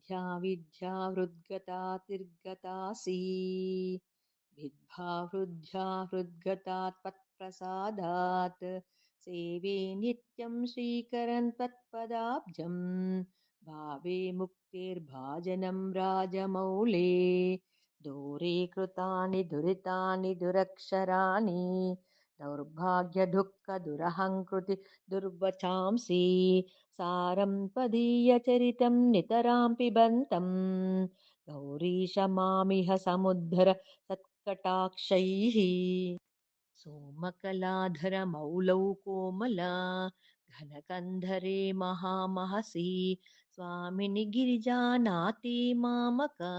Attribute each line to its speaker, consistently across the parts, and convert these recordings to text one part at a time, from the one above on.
Speaker 1: विद्या विद्या हृद्गता तिर्गतासि विद्भा हृद्या हृद्गता त्वत्प्रसादात् सेवे नित्यं श्रीकरन् त्वत्पदाब्जं भावे मुक्तिर्भाजनं राजमौले दूरे कृतानि दुरितानि दुरक्षराणि दौर्भाग्यदुःखदुरहङ्कृति दुर्वचांसि सारं त्वदीयचरितं नितरां पिबन्तं गौरीश मामिह समुद्धर सत्कटाक्षैः सोमकलाधरमौलौ कोमला घनकन्धरे महामहसि स्वामिनि गिरिजानाति मामका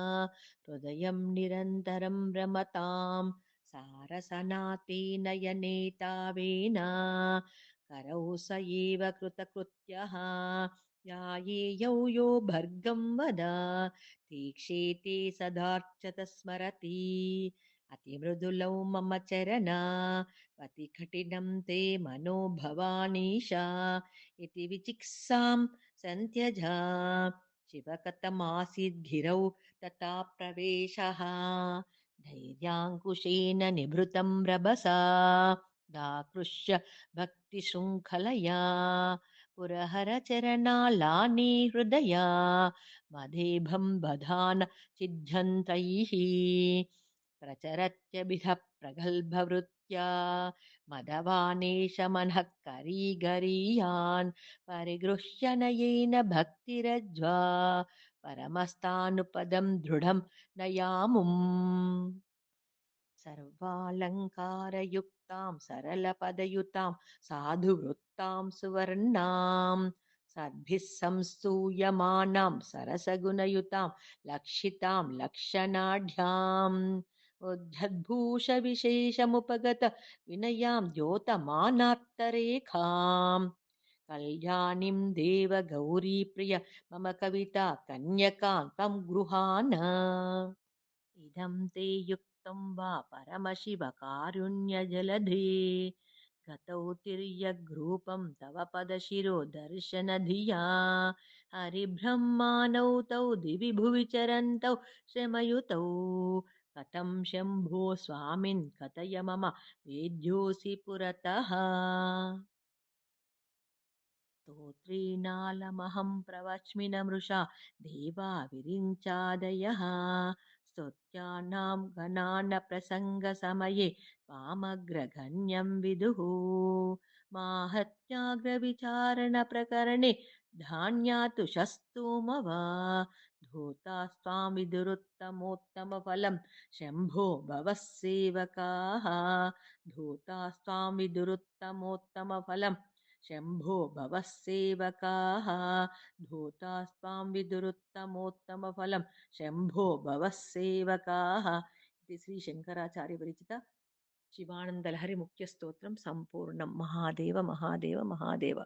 Speaker 1: हृदयं निरन्तरं रमतां सारसनाति नयने तावेन करौ स एव कृतकृत्यः ध्यायेयौ यो भर्गं वद तीक्षेते सदार्चत स्मरति अतिमृदुलौ मम चरणा अतिकठिनं ते मनो भवानीशा इति विचिक्सां सन्त्यजा शिवकथमासीद्गिरौ तथा प्रवेशः धैर्याङ्कुशेन निभृतं रभसा दाकृष्य भक्तिशृङ्खलया पुरहरचरणालानि हृदया मदेभं बधान चिध्यन्तैः प्रचरत्यभिधः प्रगल्भवृत्या मदवानेश मनः करीगरीयान् परिगृह्य नयेन भक्तिरज्वा परमस्तानुपदं दृढं नयामुम् सर्वालङ्कारयुक्तां सरलपदयुतां साधुवृत्तां सुवर्णां सद्भिः संस्तूयमानां सरसगुणयुतां लक्षितां लक्षणाढ्याम् उद्धद्भूषविशेषमुपगत विनयां द्योतमानात्तरेखां कल्याणीं देवगौरीप्रिय मम कविता कन्यकां त्वं गृहाण इदं ते युक्तं वा परमशिवकारुण्यजलधे गतौ तिर्यग्रूपं तव पदशिरो दर्शनधिया हरिब्रह्मानौ तौ दिवि भुवि चरन्तौ श्रमयुतौ कथं शम्भो स्वामिन् कथय मम वेद्योऽसि पुरतः स्तोत्रेणालमहं प्रवच्मि न मृषा देवा विरिञ्चादयः स्तोत्यानां गणानप्रसङ्गसमये त्वामग्रगण्यं विदुः माहत्याग्रविचारणप्रकरणे धान्यातु शस्तोमव धूतास्त्वां विदुरुत्तमोत्तमफलं शम्भो भवः सेवकाः धूतास्त्वां विदुरुत्तमोत्तमफलं शम्भो भवः सेवकाः धूतास्त्वां विदुरुत्तमोत्तमफलं शम्भो भवः सेवकाः इति श्रीशङ्कराचार्यविरचित शिवानन्दलहरि मुख्यस्तोत्रं सम्पूर्णं महादेव महादेव महादेव।